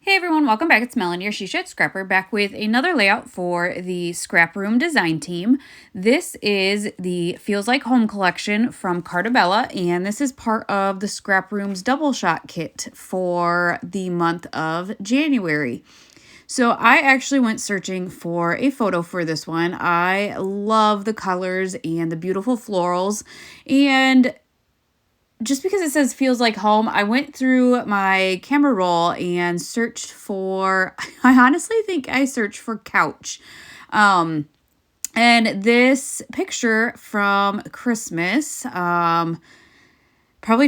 Hey everyone, welcome back. It's Melanie, your SheShed Scrapper, back with another layout for the ScrapRoom design team. This is the Feels Like Home collection from Cartabella, and this is part of the ScrapRoom's Doubleshot kit for the month of January. So I actually went searching for a photo for this one. I love the colors and the beautiful florals, and just because it says feels like home, I went through my camera roll and searched for, I honestly think I searched for couch. And this picture from Christmas, probably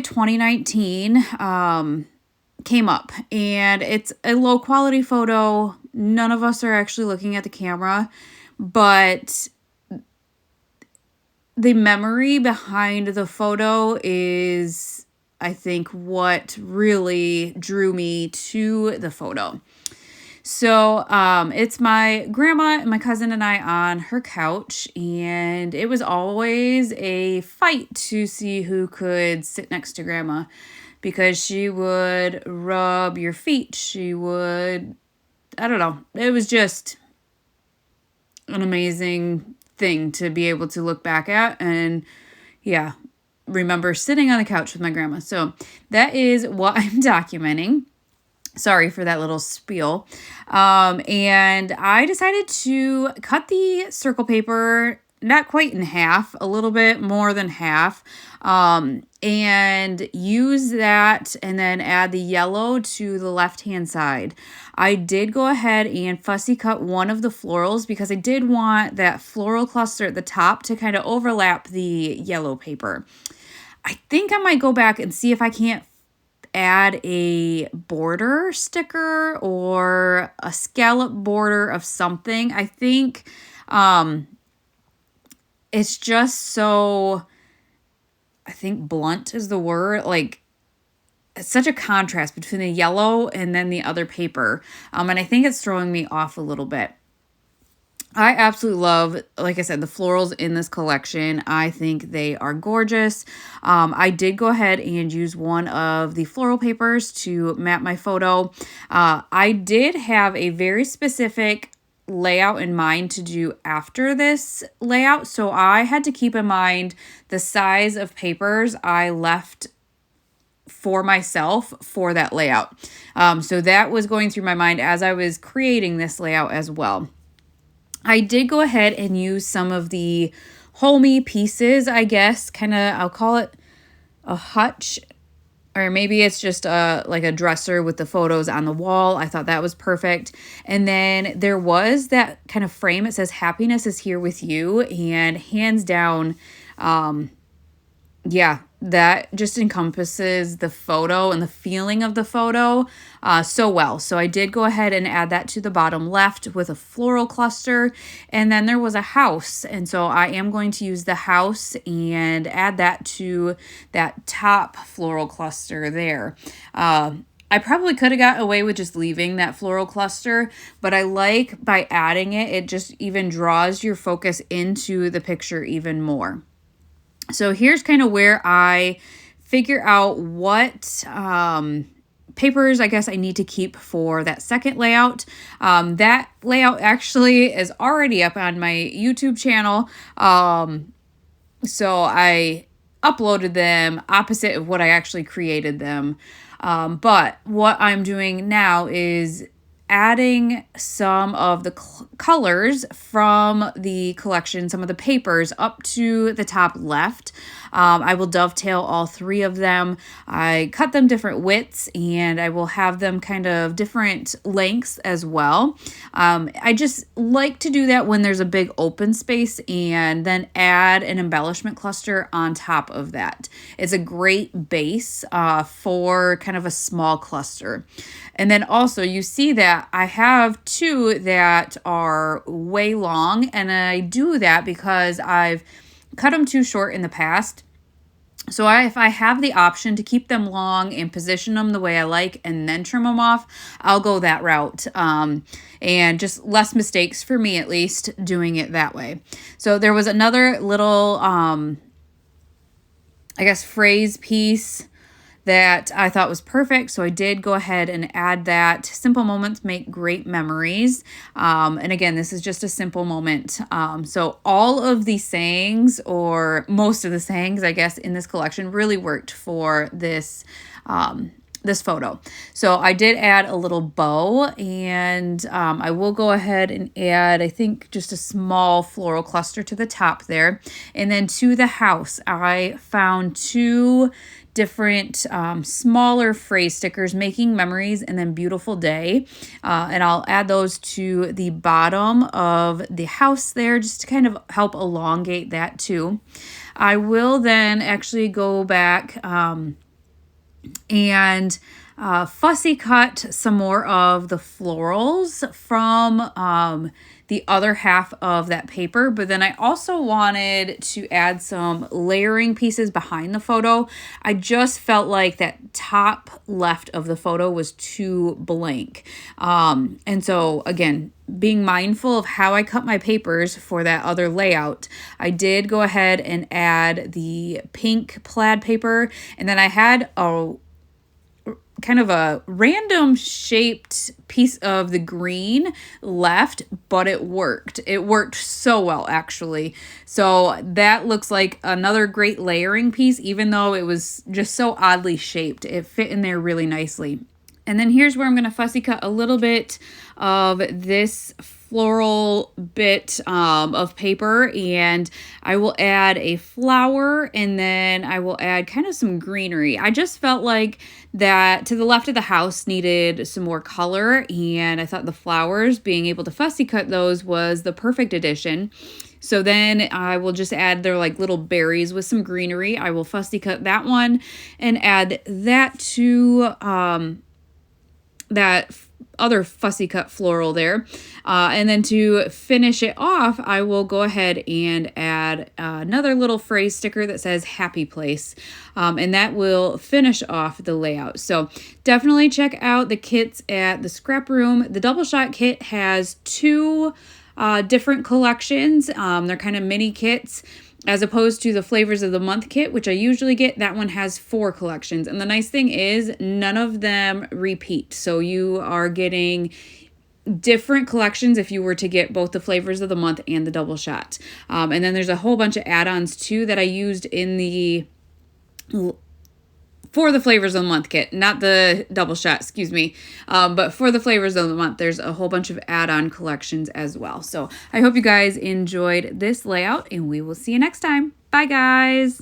2019, came up, and it's a low quality photo. None of us are actually looking at the camera, but the memory behind the photo is, I think, what really drew me to the photo. So it's my grandma and my cousin and I on her couch, and it was always a fight to see who could sit next to grandma, because she would rub your feet. She would, I don't know, it was just an amazing thing to be able to look back at and remember sitting on the couch with my grandma. So that is what I'm documenting. Sorry for that little spiel. And I decided to cut the circle paper not quite in half, a little bit more than half, and use that and then add the yellow to the left-hand side. I did go ahead and fussy cut one of the florals because I did want that floral cluster at the top to kind of overlap the yellow paper. I think I might go back and see if I can't add a border sticker or a scallop border of something. I think it's just so, I think blunt is the word. Like, it's such a contrast between the yellow and then the other paper. And I think it's throwing me off a little bit. I absolutely love, like I said, the florals in this collection. I think they are gorgeous. I did go ahead and use one of the floral papers to map my photo. I did have a very specific layout in mind to do after this layout, so I had to keep in mind the size of papers I left for myself for that layout. So that was going through my mind as I was creating this layout as well. I did go ahead and use some of the homey pieces, I guess, kind of, I'll call it a hutch, or maybe it's just like a dresser with the photos on the wall. I thought that was perfect. And then there was that kind of frame. It says happiness is here with you, and hands down, that just encompasses the photo and the feeling of the photo so well. So I did go ahead and add that to the bottom left with a floral cluster. And then there was a house. And so I am going to use the house and add that to that top floral cluster there. I probably could have got away with just leaving that floral cluster, but I like by adding it, it just even draws your focus into the picture even more. So here's kind of where I figure out what papers I guess I need to keep for that second layout. That layout actually is already up on my YouTube channel. So I uploaded them opposite of what I actually created them. But what I'm doing now is adding some of the colors from the collection, some of the papers up to the top left. I will dovetail all three of them. I cut them different widths, and I will have them kind of different lengths as well. I just like to do that when there's a big open space, and then add an embellishment cluster on top of that. It's a great base for kind of a small cluster. And then also you see that I have two that are way long, and I do that because I've cut them too short in the past. So if I have the option to keep them long and position them the way I like and then trim them off, I'll go that route. And just less mistakes for me, at least, doing it that way. So there was another little, I guess, phrase piece that I thought was perfect. So I did go ahead and add that. Simple moments make great memories. And again, this is just a simple moment. So all of the sayings, or most of the sayings, I guess, in this collection really worked for this photo. So I did add a little bow, and I will go ahead and add, I think, just a small floral cluster to the top there. And then to the house, I found 2 different smaller phrase stickers, making memories and then beautiful day. And I'll add those to the bottom of the house there just to kind of help elongate that too. I will then actually go back and fussy cut some more of the florals from the other half of that paper, but then I also wanted to add some layering pieces behind the photo. I just felt like that top left of the photo was too blank. And so again, being mindful of how I cut my papers for that other layout, I did go ahead and add the pink plaid paper, and then I had a kind of a random shaped piece of the green left, but it worked. It worked so well, actually. So that looks like another great layering piece, even though it was just so oddly shaped. It fit in there really nicely. And then here's where I'm going to fussy cut a little bit of this floral bit of paper, and I will add a flower, and then I will add kind of some greenery. I just felt like that to the left of the house needed some more color, and I thought the flowers, being able to fussy cut those, was the perfect addition. So then I will just add their like little berries with some greenery. I will fussy cut that one and add that to that other fussy cut floral there. And then to finish it off, I will go ahead and add another little phrase sticker that says happy place. And that will finish off the layout. So definitely check out the kits at the Scrap Room. The Doubleshot kit has 2 different collections. They're kind of mini kits. As opposed to the Flavors of the Month kit, which I usually get, that one has 4 collections. And the nice thing is none of them repeat. So you are getting different collections if you were to get both the Flavors of the Month and the Doubleshot. And then there's a whole bunch of add-ons too that I used in the for the Flavors of the Month kit, not the Doubleshot, excuse me. But for the Flavors of the Month, there's a whole bunch of add-on collections as well. So I hope you guys enjoyed this layout, and we will see you next time. Bye, guys.